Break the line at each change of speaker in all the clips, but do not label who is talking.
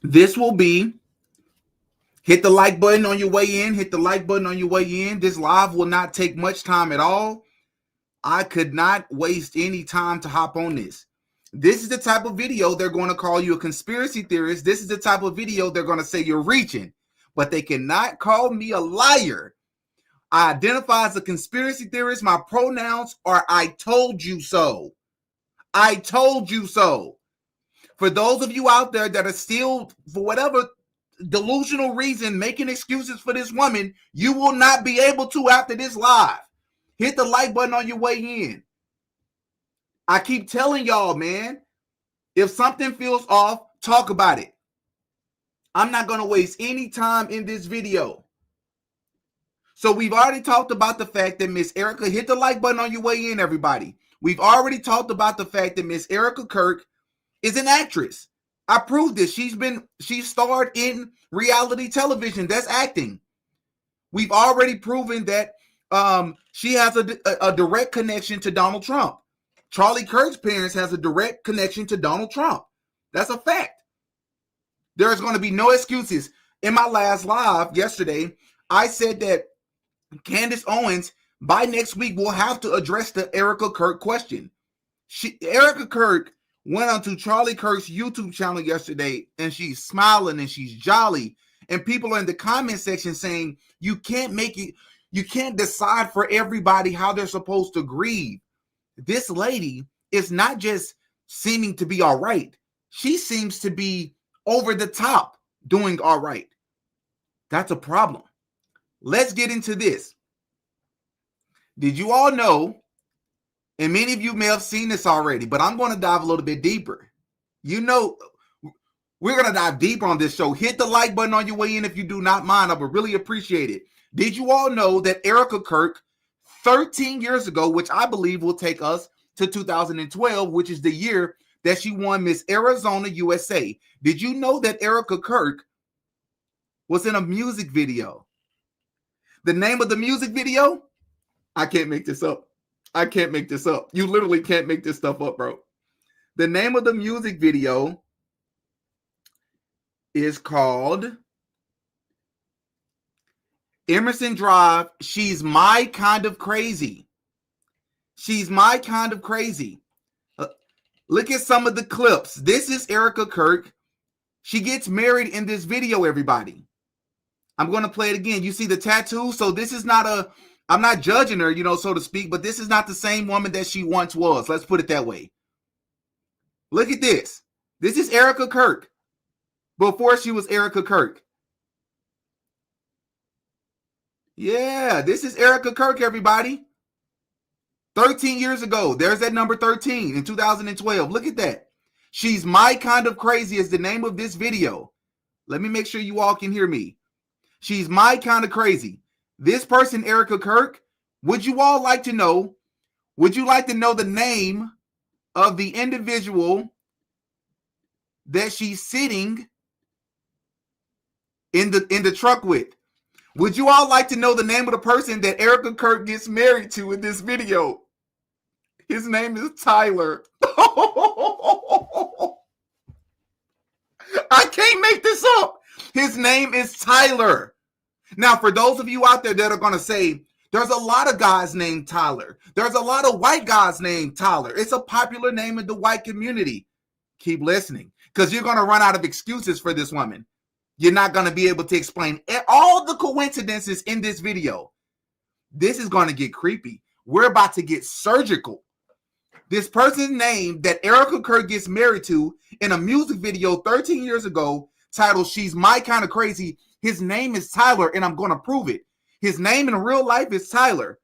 This will be, hit the like button on your way in. Hit the like button on your way in. This live will not take much time at all. I could not waste any time to hop on this. This is the type of video they're going to call you a conspiracy theorist. This is the type of video they're going to say you're reaching. But they cannot call me a liar. I identify as a conspiracy theorist. My pronouns are I told you so. I told you so. For those of you out there that are still, for whatever delusional reason, making excuses for this woman, you will not be able to after this live. Hit the like button on your way in. I keep telling y'all, man, if something feels off, talk about it. I'm not going to waste any time in this video. So we've already talked about the fact that Miss Erika, hit the like button on your way in, everybody. We've already talked about the fact that Miss Erika Kirk is an actress. I proved this. She starred in reality television. That's acting. We've already proven that she has a direct connection to Donald Trump. Charlie Kirk's parents has a direct connection to Donald Trump. That's a fact. There's going to be no excuses. In my last live yesterday, I said that Candace Owens, by next week, will have to address the Erika Kirk question. Erika Kirk went onto Charlie Kirk's YouTube channel yesterday, and she's smiling and she's jolly. And people are in the comment section saying, you can't decide for everybody how they're supposed to grieve. This lady is not just seeming to be all right. She seems to be over the top doing all right. That's a problem. Let's get into this. Did you all know, and many of you may have seen this already, but I'm going to dive a little bit deeper. You know, we're going to dive deeper on this show. Hit the like button on your way in if you do not mind. I would really appreciate it. Did you all know that Erika Kirk, 13 years ago, which I believe will take us to 2012, which is the year that she won Miss Arizona USA. Did you know that Erika Kirk was in a music video? The name of the music video? I can't make this up. I can't make this up. You literally can't make this stuff up, bro. The name of the music video is called Emerson Drive, She's My Kind of Crazy. She's My Kind of Crazy. Look at some of the clips. This is Erika Kirk. She gets married in this video, everybody. I'm going to play it again. You see the tattoo? So this is not I'm not judging her, so to speak, but this is not the same woman that she once was. Let's put it that way. Look at this. This is Erika Kirk before she was Erika Kirk. Yeah, this is Erika Kirk, everybody. 13 years ago. There's that number 13 in 2012. Look at that. She's My Kind of Crazy is the name of this video. Let me make sure you all can hear me. She's My Kind of Crazy. This person, Erika Kirk, would you all like to know? Would you like to know the name of the individual that she's sitting in the truck with? Would you all like to know the name of the person that Erika Kirk gets married to in this video? His name is Tyler. I can't make this up. His name is Tyler. Now, for those of you out there that are going to say, there's a lot of guys named Tyler. There's a lot of white guys named Tyler. It's a popular name in the white community. Keep listening, because you're going to run out of excuses for this woman. You're not going to be able to explain all the coincidences in this video. This is going to get creepy. We're about to get surgical. This person's name that Erika Kirk gets married to in a music video 13 years ago titled She's My Kind of Crazy, his name is Tyler, and I'm going to prove it. His name in real life is Tyler.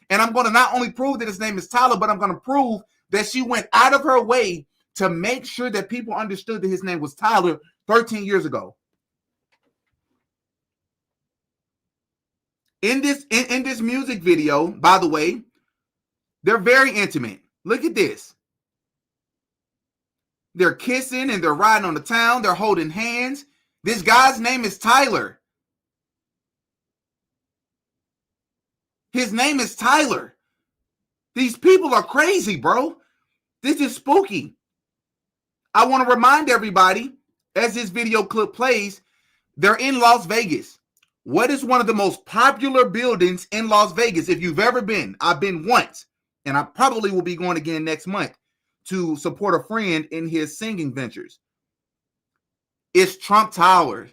And I'm going to not only prove that his name is Tyler, but I'm going to prove that she went out of her way to make sure that people understood that his name was Tyler 13 years ago. In this music video, by the way, they're very intimate. Look at this. They're kissing and they're riding on the town. They're holding hands. This guy's name is Tyler. His name is Tyler. These people are crazy, bro. This is spooky. I want to remind everybody, as this video clip plays, they're in Las Vegas. What is one of the most popular buildings in Las Vegas? If you've ever been, I've been once, and I probably will be going again next month to support a friend in his singing ventures. It's Trump Tower.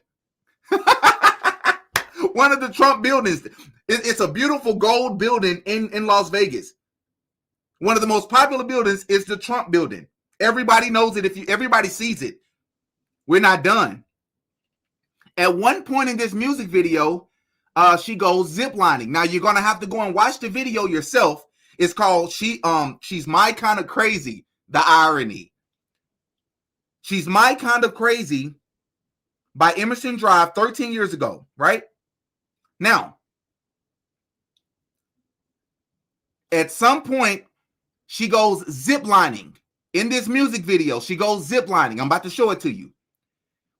One of the Trump buildings. It's a beautiful gold building in Las Vegas. One of the most popular buildings is the Trump building. Everybody knows it. Everybody sees it. We're not done. At one point in this music video, she goes ziplining. Now you're gonna have to go and watch the video yourself. It's called She's My Kind of Crazy. The irony. She's My Kind of Crazy by Emerson Drive 13 years ago, right? Now, at some point, she goes ziplining. In this music video, she goes ziplining. I'm about to show it to you.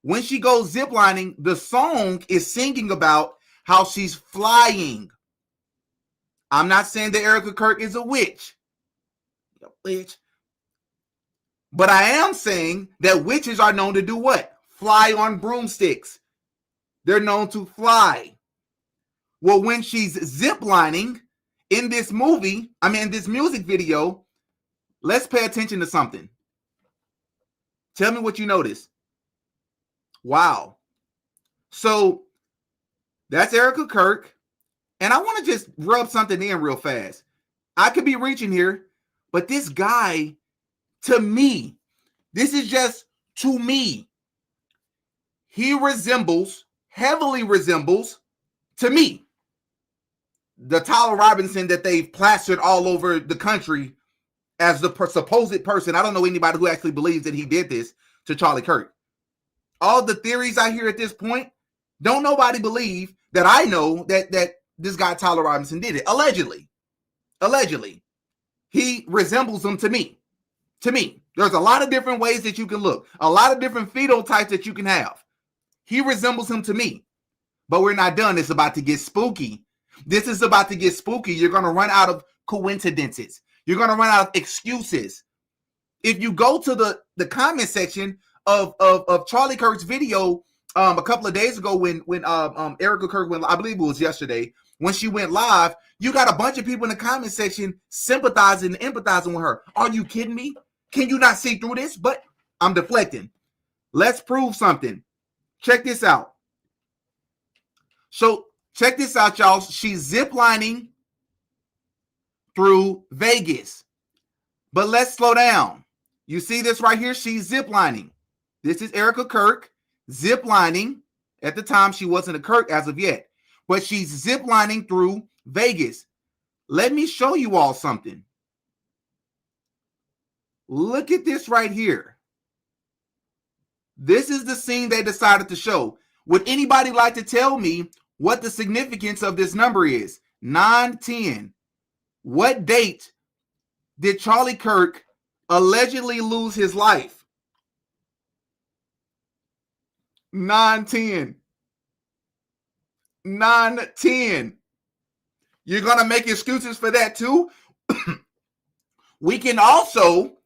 When she goes ziplining, the song is singing about how she's flying. I'm not saying that Erika Kirk is a witch. But I am saying that witches are known to do what? Fly on broomsticks. They're known to fly. Well, when she's ziplining in this music video, let's pay attention to something. Tell me what you notice. Wow. So that's Erika Kirk. And I want to just rub something in real fast. I could be reaching here, but this guy, to me, this is just to me, he heavily resembles, to me, the Tyler Robinson that they've plastered all over the country as the supposed person. I don't know anybody who actually believes that he did this to Charlie Kirk. All the theories I hear at this point, don't nobody believe that I know that this guy Tyler Robinson did it. Allegedly. He resembles him to me. There's a lot of different ways that you can look. A lot of different phenotypes that you can have. He resembles him to me. But we're not done. It's about to get spooky. This is about to get spooky. You're going to run out of coincidences. You're going to run out of excuses. If you go to the comment section of Charlie Kirk's video a couple of days ago when Erika Kirk went, I believe it was yesterday, when she went live, you got a bunch of people in the comment section sympathizing and empathizing with her. Are you kidding me? Can you not see through this? But I'm deflecting. Let's prove something. Check this out. So check this out, y'all. She's ziplining through Vegas. But let's slow down. You see this right here? She's ziplining. This is Erika Kirk ziplining. At the time, she wasn't a Kirk as of yet. But she's ziplining through Vegas. Let me show you all something. Look at this right here. This is the scene they decided to show. Would anybody like to tell me what the significance of this number is? 9/10. What date did Charlie Kirk allegedly lose his life? 9/10. 9/10. You're going to make excuses for that too? We can also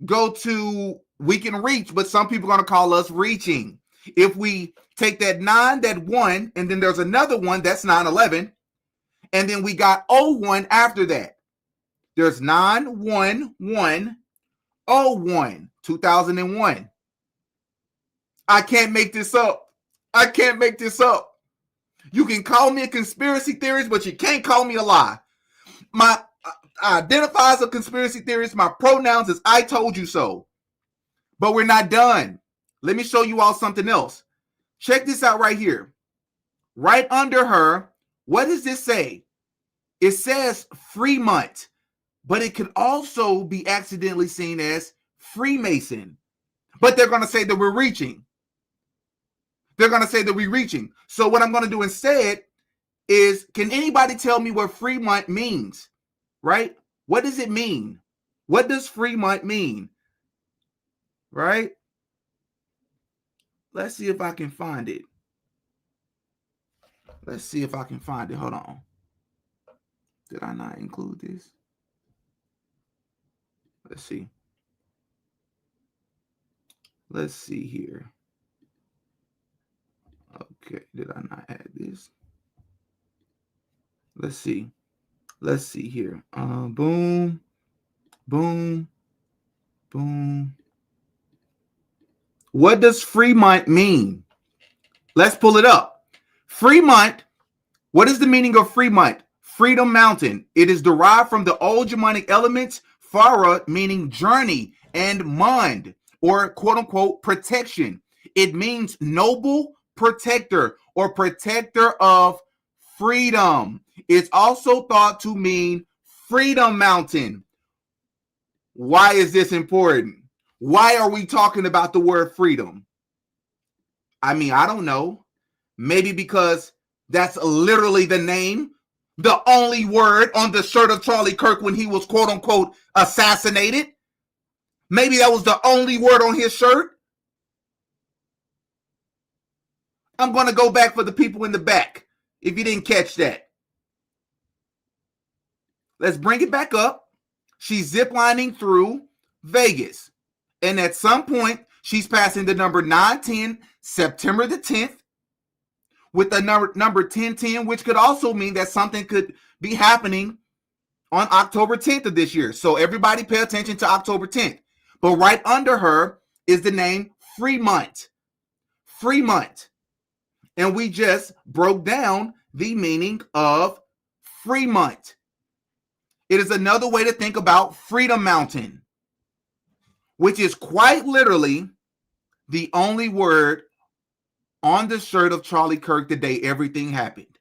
go to, we can reach, but some people are going to call us reaching. If we take that 9, that 1, and then there's another one, that's 9/11, and then we got 01 after that. There's 9/1/1/01, 2001. I can't make this up. You can call me a conspiracy theorist, but you can't call me a lie. I identify as a conspiracy theorist. My pronouns is I told you so. But we're not done. Let me show you all something else. Check this out right here. Right under her, what does this say? It says Fremont, but it could also be accidentally seen as Freemason. But they're going to say that we're reaching. So what I'm going to do instead is, can anybody tell me what Fremont means? Right? What does it mean? What does Fremont mean? Right? Let's see if I can find it. Hold on. Did I not include this? Let's see. Let's see here. Okay, did I not add this? Let's see. Let's see here. Boom, boom, boom. What does Fremont mean? Let's pull it up. Fremont. What is the meaning of Fremont? Freedom Mountain. It is derived from the old Germanic elements fara, meaning journey, and mund, or quote unquote protection. It means noble protector or protector of freedom. It's also thought to mean Freedom Mountain. Why is this important? Why are we talking about the word freedom? I mean, I don't know. Maybe because that's literally the name, the only word on the shirt of Charlie Kirk when he was quote unquote assassinated. Maybe that was the only word on his shirt. I'm going to go back for the people in the back if you didn't catch that. Let's bring it back up. She's ziplining through Vegas. And at some point, she's passing the number 910, September the 10th, with the number 1010, which could also mean that something could be happening on October 10th of this year. So everybody pay attention to October 10th. But right under her is the name Fremont. Fremont. And we just broke down the meaning of Fremont. It is another way to think about Freedom Mountain, which is quite literally the only word on the shirt of Charlie Kirk the day everything happened.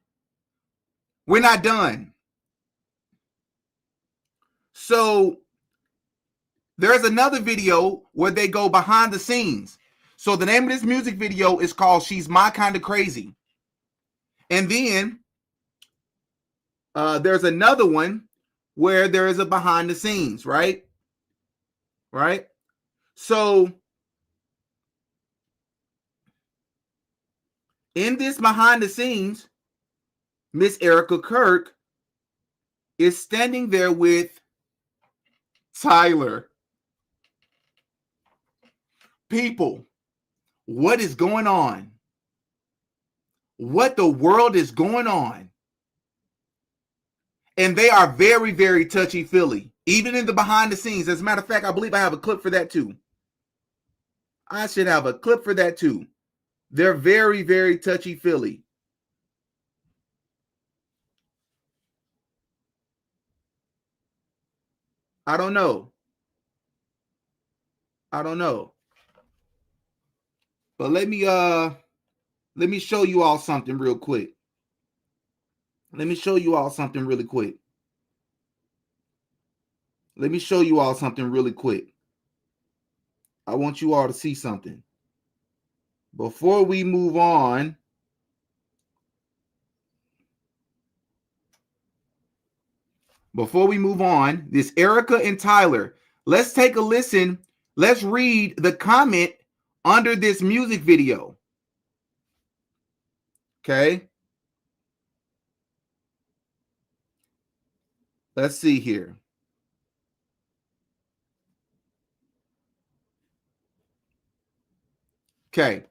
We're not done. So there's another video where they go behind the scenes. So the name of this music video is called She's My Kind of Crazy. And then there's another one where there is a behind the scenes, right? Right? So in this behind the scenes, Miss Erika Kirk is standing there with Tyler. People, what is going on? What the world is going on? And they are very, very touchy-feely, even in the behind the scenes. As a matter of fact, I believe I have a clip for that too. I should have a clip for that too. They're very, very touchy-feely. I don't know. But let me show you all something real quick. Let me show you all something really quick. I want you all to see something. Before we move on, this Erika and Tyler, let's take a listen. Let's read the comment under this music video. Okay. Let's see here. Okay.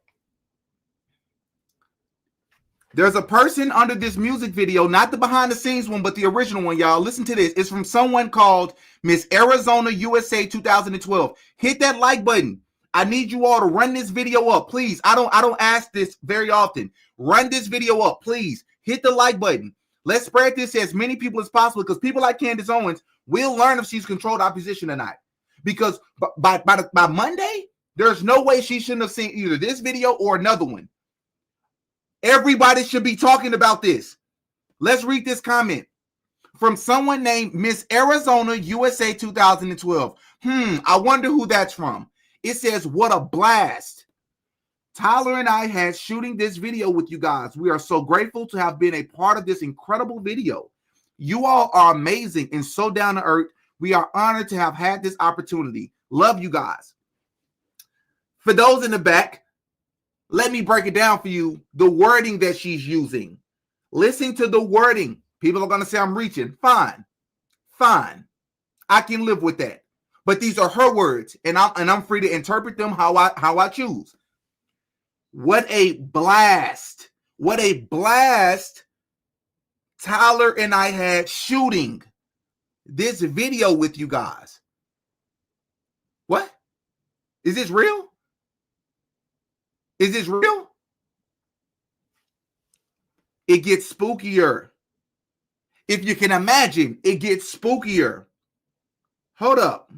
There's a person under this music video, not the behind the scenes one, but the original one, y'all. Listen to this. It's from someone called Miss Arizona USA 2012. Hit that like button. I need you all to run this video up, please. I don't ask this very often. Run this video up, please. Hit the like button. Let's spread this to as many people as possible, because people like Candace Owens will learn if she's controlled opposition or not. Because by Monday, there's no way she shouldn't have seen either this video or another one. Everybody should be talking about this. Let's read this comment from someone named Miss Arizona USA 2012. I wonder who that's from. It says, what a blast. Tyler and I had shooting this video with you guys. We are so grateful to have been a part of this incredible video. You all are amazing and so down to earth. We are honored to have had this opportunity. Love you guys. For those in the back, let me break it down for you, the wording that she's using. Listen to the wording. People are going to say I'm reaching. Fine. I can live with that. But these are her words, and I'm free to interpret them how I choose. What a blast. What a blast Tyler and I had shooting this video with you guys. What? Is this real? Is this real? It gets spookier. If you can imagine, it gets spookier. Hold up.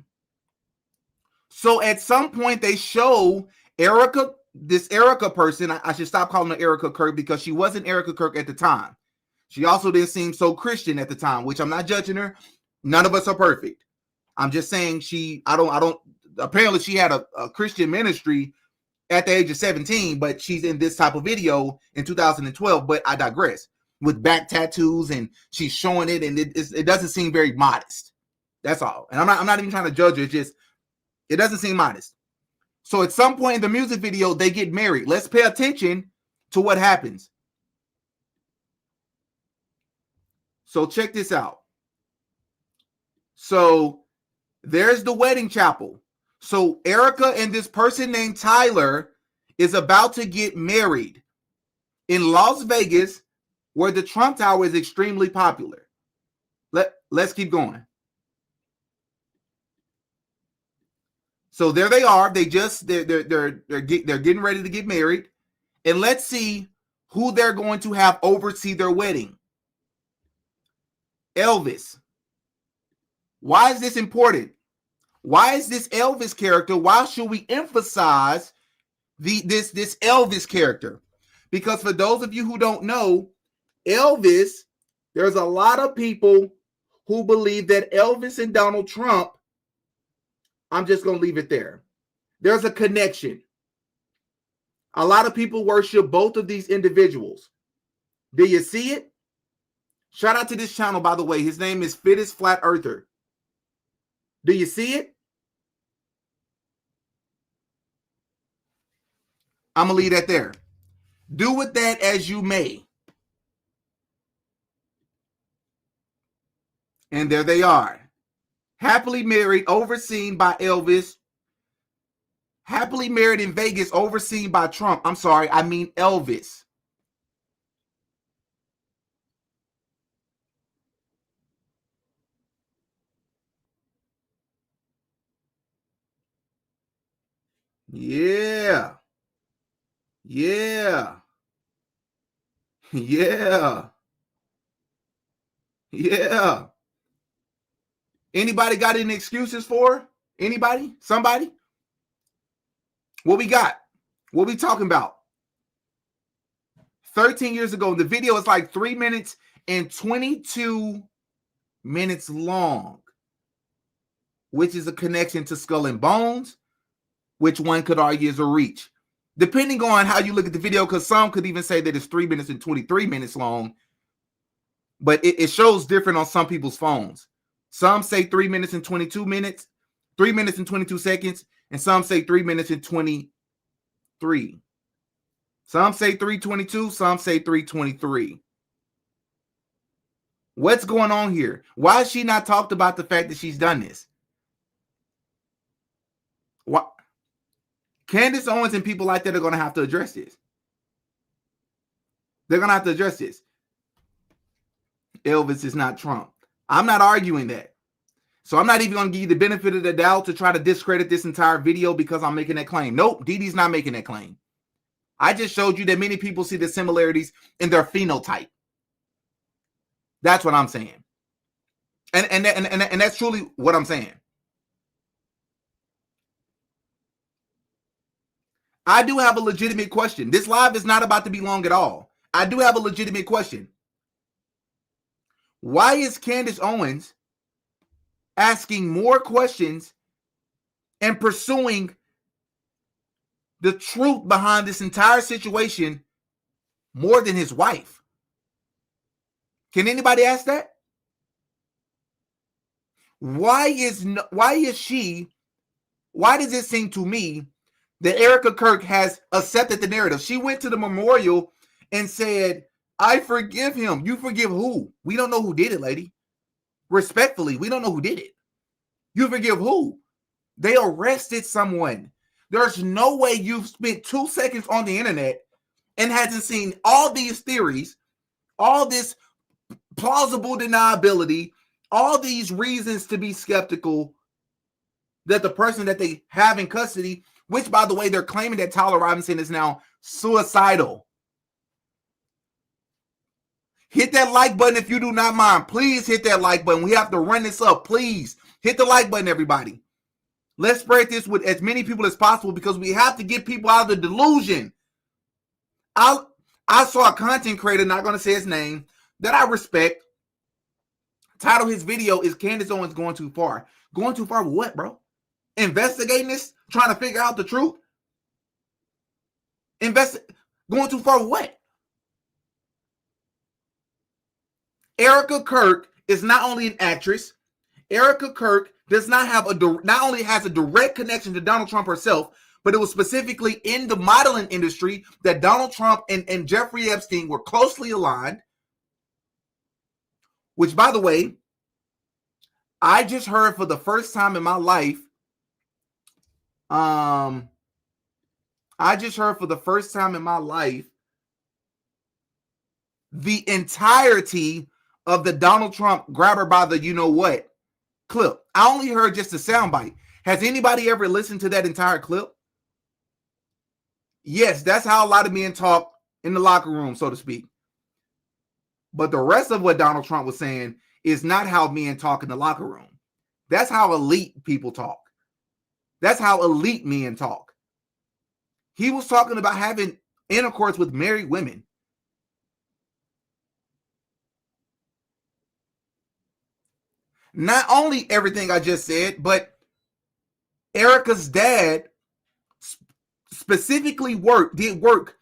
So at some point they show Erika, this Erika person. I should stop calling her Erika Kirk because she wasn't Erika Kirk at the time. She also didn't seem so Christian at the time, which I'm not judging her. None of us are perfect. I'm just saying apparently she had a Christian ministry at the age of 17, but she's in this type of video in 2012, but I digress. With back tattoos and she's showing it, and it doesn't seem very modest. That's all. And I'm not even trying to judge her. It's just, it doesn't seem modest. So at some point in the music video, they get married. Let's pay attention to what happens. So check this out. So there's the wedding chapel. So Erika and this person named Tyler is about to get married in Las Vegas, where the Trump Tower is extremely popular. Let's keep going. So there they are. They're getting ready to get married, and let's see who they're going to have oversee their wedding. Elvis. Why is this important? Why is this Elvis character? Why should we emphasize this Elvis character? Because for those of you who don't know, Elvis, there's a lot of people who believe that Elvis and Donald Trump, I'm just going to leave it there. There's a connection. A lot of people worship both of these individuals. Do you see it? Shout out to this channel, by the way. His name is Fittest Flat Earther. Do you see it? I'm going to leave that there. Do with that as you may. And there they are. Happily married, overseen by Elvis. Happily married in Vegas, overseen by Trump. I'm sorry, I mean Elvis. Yeah. Yeah. Yeah. Yeah. Anybody got any excuses for her? Anybody? Somebody? What we got? What we talking about? 13 years ago, the video is like 3 minutes and 22 minutes long, which is a connection to Skull and Bones, which one could argue is a reach. Depending on how you look at the video, because some could even say that it's 3 minutes and 23 minutes long, but it shows different on some people's phones. Some say 3 minutes and 22 minutes, 3 minutes and 22 seconds, and some say 3 minutes and 23. Some say 3:22, some say 3:23. What's going on here? Why has she not talked about the fact that she's done this? What? Candace Owens and people like that are going to have to address this. They're going to have to address this. Elvis is not Trump. I'm not arguing that. So I'm not even going to give you the benefit of the doubt to try to discredit this entire video because I'm making that claim. Nope, Didi's not making that claim. I just showed you that many people see the similarities in their phenotype. That's what I'm saying. And that's truly what I'm saying. I do have a legitimate question. This live is not about to be long at all. I do have a legitimate question. Why is Candace Owens asking more questions and pursuing the truth behind this entire situation more than his wife? Can anybody ask that? Why does it seem to me that Erika Kirk has accepted the narrative? She went to the memorial and said, I forgive him. You forgive who? We don't know who did it, lady. Respectfully, we don't know who did it. You forgive who? They arrested someone. There's no way you've spent 2 seconds on the internet and hasn't seen all these theories, all this plausible deniability, all these reasons to be skeptical that the person that they have in custody, which, by the way, they're claiming that Tyler Robinson is now suicidal. Hit that like button if you do not mind. Please hit that like button. We have to run this up. Please hit the like button, everybody. Let's spread this with as many people as possible because we have to get people out of the delusion. I saw a content creator, not going to say his name, that I respect. Title his video is Candace Owens Going Too Far. Going too far with what, bro? Investigating this? Trying to figure out the truth? Going too far with what? Erika Kirk is not only an actress. Erika Kirk does not have not only has a direct connection to Donald Trump herself, but it was specifically in the modeling industry that Donald Trump and Jeffrey Epstein were closely aligned. Which, by the way, I just heard for the first time in my life. The entirety of the Donald Trump grab her by the you know what clip. I only heard just a soundbite. Has anybody ever listened to that entire clip? Yes, that's how a lot of men talk in the locker room, so to speak. But the rest of what Donald Trump was saying is not how men talk in the locker room. That's how elite people talk. That's how elite men talk. He was talking about having intercourse with married women. Not only everything I just said, but Erika's dad specifically did work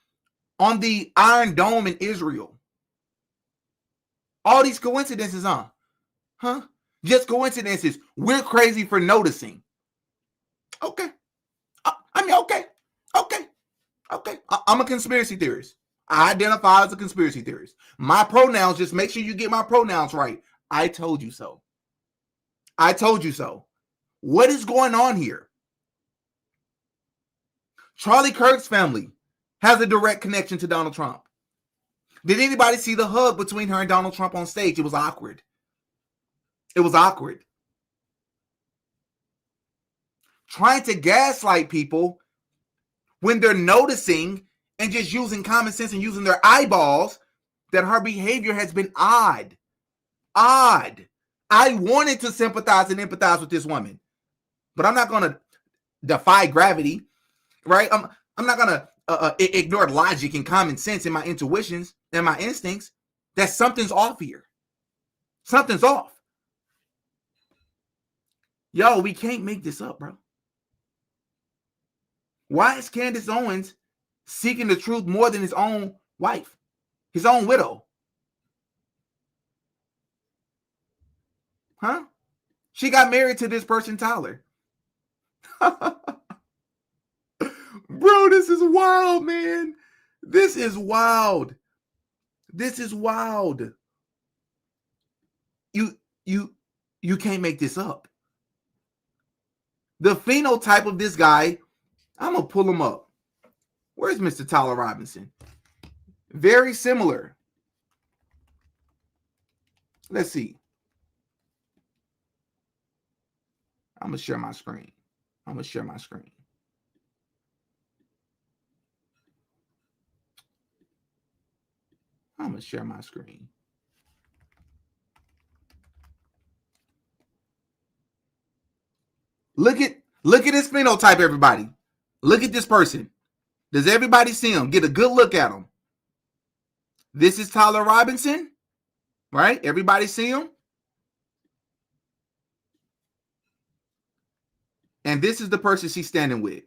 on the Iron Dome in Israel. All these coincidences, huh? Just coincidences. We're crazy for noticing. Okay. Okay. I'm a conspiracy theorist. I identify as a conspiracy theorist. My pronouns, just make sure you get my pronouns right. I told you so. What is going on here? Charlie Kirk's family has a direct connection to Donald Trump. Did anybody see the hug between her and Donald Trump on stage? It was awkward. Trying to gaslight people when they're noticing and just using common sense and using their eyeballs that her behavior has been odd. I wanted to sympathize and empathize with this woman, but I'm not going to defy gravity, right? I'm not going to ignore logic and common sense and my intuitions and my instincts. That something's off here. Something's off. Yo, we can't make this up, bro. Why is Candace Owens seeking the truth more than his own wife, his own widow? Huh? She got married to this person, Tyler. Bro, this is wild, man. This is wild. You can't make this up. The phenotype of this guy, I'm going to pull him up. Where's Mr. Tyler Robinson? Very similar. Let's see. I'm going to share my screen. Look at his phenotype, everybody. Look at this person. Does everybody see him? Get a good look at him. This is Tyler Robinson, right? Everybody see him? And this is the person she's standing with.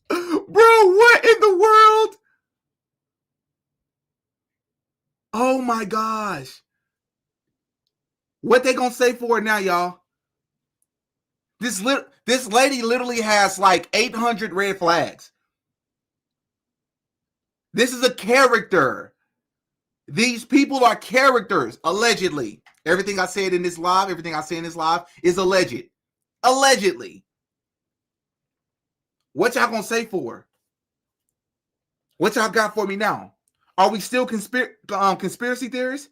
Bro, what in the world? Oh my gosh. What they gonna say for it now, y'all? This lady literally has like 800 red flags. This is a character. These people are characters, allegedly. Everything I said in this live, is alleged. Allegedly. What y'all gonna say for? What y'all got for me now? Are we still conspiracy theorists?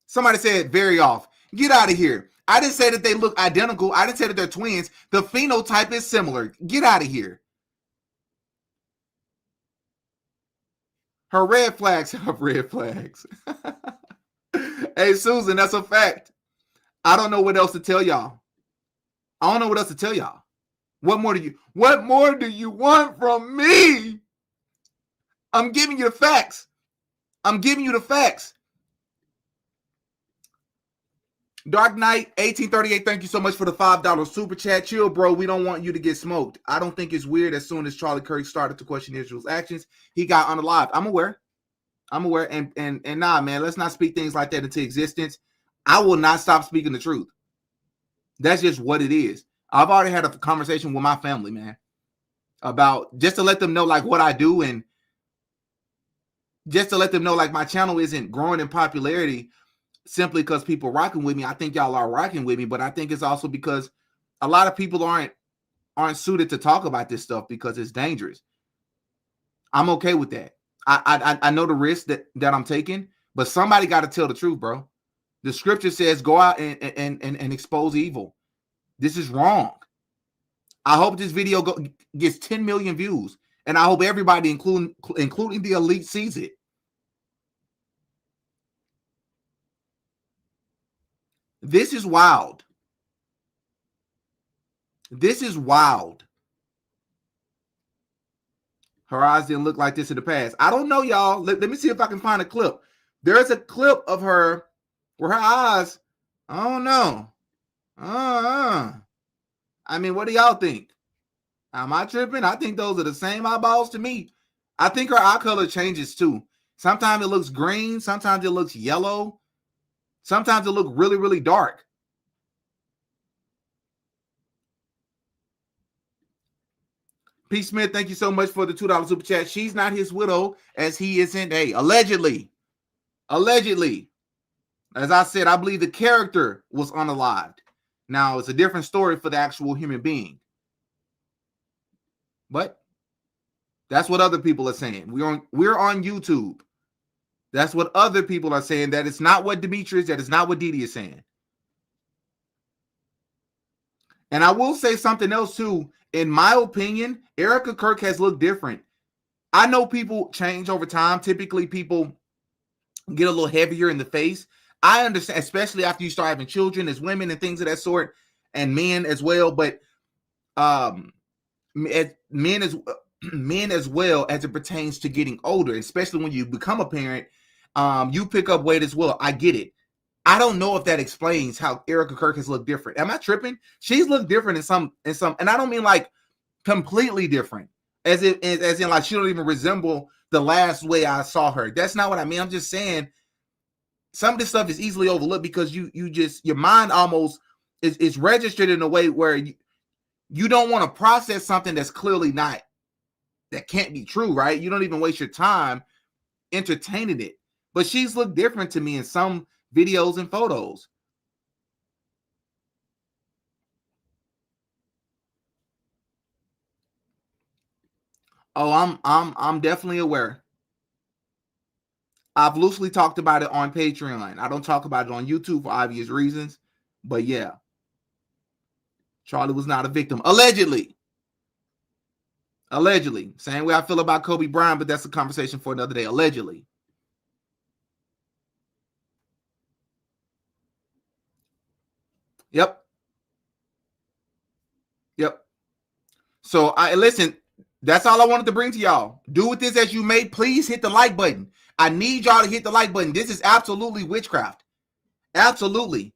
Somebody said very off. Get out of here. I didn't say that they look identical. I didn't say that they're twins. The phenotype is similar. Get out of here. Her red flags have red flags. Hey, Susan, that's a fact. I don't know what else to tell y'all. What more do you want from me? I'm giving you the facts. Dark Knight 1838, thank you so much for the $5 super chat. Chill, bro. We don't want you to get smoked. I don't think it's weird. As soon as Charlie Kirk started to question Israel's actions, he got unalived. I'm aware. And nah, man, let's not speak things like that into existence. I will not stop speaking the truth. That's just what it is. I've already had a conversation with my family, man, about just to let them know like what I do, and just to let them know like my channel isn't growing in popularity simply because people rocking with me. I think y'all are rocking with me, but I think it's also because a lot of people aren't suited to talk about this stuff because it's dangerous. I'm okay with that. I know the risk that I'm taking, but somebody got to tell the truth, bro. The scripture says go out and expose evil. This is wrong. I hope this video gets 10 million views, and I hope everybody, including the elite, sees it. This is wild. Her eyes didn't look like this in the past. I don't know, y'all. Let me see if I can find a clip. There's a clip of her where her eyes, I don't know. I mean, what do y'all think? Am I tripping? I think those are the same eyeballs to me. I think her eye color changes too. Sometimes it looks green. Sometimes it looks yellow. Sometimes it looks really, really dark. P. Smith, thank you so much for the $2 super chat. She's not his widow, as he isn't. Hey, allegedly. As I said, I believe the character was unalived. Now, it's a different story for the actual human being. But that's what other people are saying. We're on YouTube. That's what other people are saying. That it's not what Demetrius, that is not what Didi is saying. And I will say something else too. In my opinion, Erika Kirk has looked different. I know people change over time. Typically, people get a little heavier in the face. I understand, especially after you start having children, as women and things of that sort, and men as well. But men as well, as it pertains to getting older, especially when you become a parent, you pick up weight as well. I get it. I don't know if that explains how Erika Kirk has looked different. Am I tripping? She's looked different in some, and I don't mean like completely different, as in like she don't even resemble the last way I saw her. That's not what I mean. I'm just saying some of this stuff is easily overlooked because your mind almost is registered in a way where you don't want to process something that's clearly not, that can't be true, right? You don't even waste your time entertaining it. But she's looked different to me in some videos and photos. Oh, I'm definitely aware. I've loosely talked about it on Patreon. I don't talk about it on YouTube for obvious reasons. But yeah, Charlie was not a victim. Allegedly. Same way I feel about Kobe Bryant, but that's a conversation for another day. Allegedly. Yep. So listen, that's all I wanted to bring to y'all. Do with this as you may. Please hit the like button. I need y'all to hit the like button. This is absolutely witchcraft. Absolutely.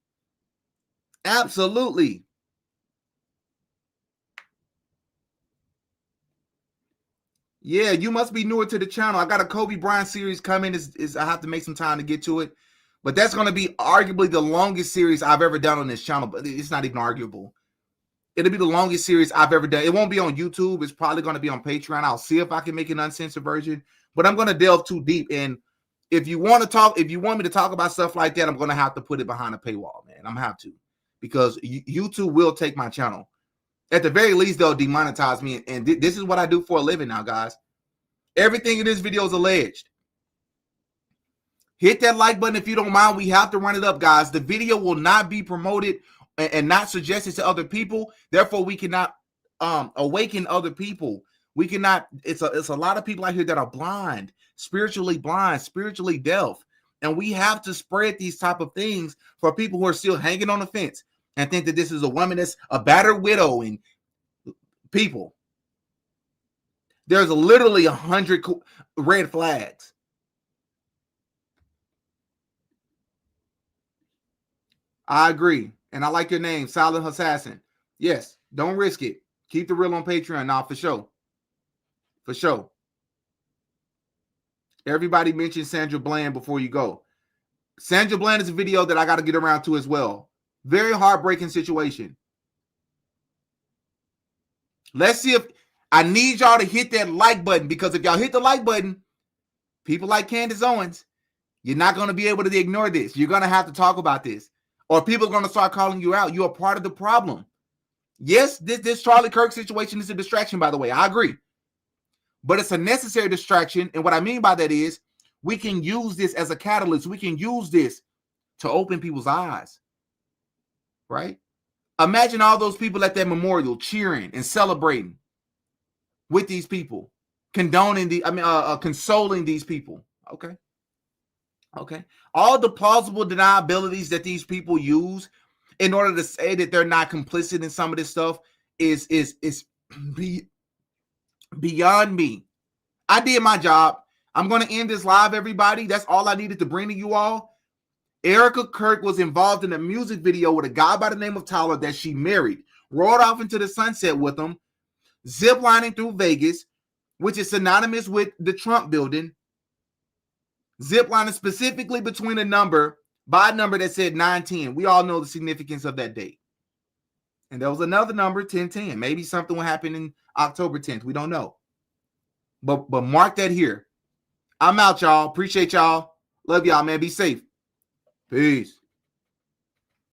Yeah, you must be newer to the channel. I got a Kobe Bryant series coming. I have to make some time to get to it. But that's going to be arguably the longest series I've ever done on this channel. But it's not even arguable. It'll be the longest series I've ever done. It won't be on YouTube. It's probably going to be on Patreon. I'll see if I can make an uncensored version. But I'm going to delve too deep. And if you want me to talk about stuff like that, I'm going to have to put it behind a paywall, man. I'm going to have to, because YouTube will take my channel. At the very least, they'll demonetize me. And this is what I do for a living now, guys. Everything in this video is alleged. Hit that like button if you don't mind. We have to run it up, guys. The video will not be promoted and not suggested to other people. Therefore, we cannot awaken other people. We cannot. It's a lot of people out here that are blind, spiritually deaf, and we have to spread these type of things for people who are still hanging on the fence and think that this is a woman that's a battered widow. And people, there's literally 100 red flags. I agree. And I like your name, Silent Assassin. Yes, don't risk it. Keep the real on Patreon now, for sure. For sure. Everybody mentioned Sandra Bland before you go. Sandra Bland is a video that I got to get around to as well. Very heartbreaking situation. Let's see if I need y'all to hit that like button, because if y'all hit the like button, people like Candace Owens, you're not going to be able to ignore this. You're going to have to talk about this. Or people are going to start calling you out. You are part of the problem. Yes, this Charlie Kirk situation is a distraction, by the way. I agree. But it's a necessary distraction. And what I mean by that is we can use this as a catalyst. We can use this to open people's eyes. Right? Imagine all those people at that memorial cheering and celebrating with these people, consoling these people. Okay. Okay. All the plausible deniabilities that these people use in order to say that they're not complicit in some of this stuff is beyond me. I did my job. I'm going to end this live, everybody. That's all I needed to bring to you all. Erika Kirk was involved in a music video with a guy by the name of Tyler that she married, rode off into the sunset with him, ziplining through Vegas, which is synonymous with the Trump building. Ziplining specifically between a number that said 910. We all know the significance of that date. And there was another number, 1010. Maybe something will happen in October 10th. We don't know. But mark that here. I'm out, y'all. Appreciate y'all. Love y'all, man. Be safe. Peace.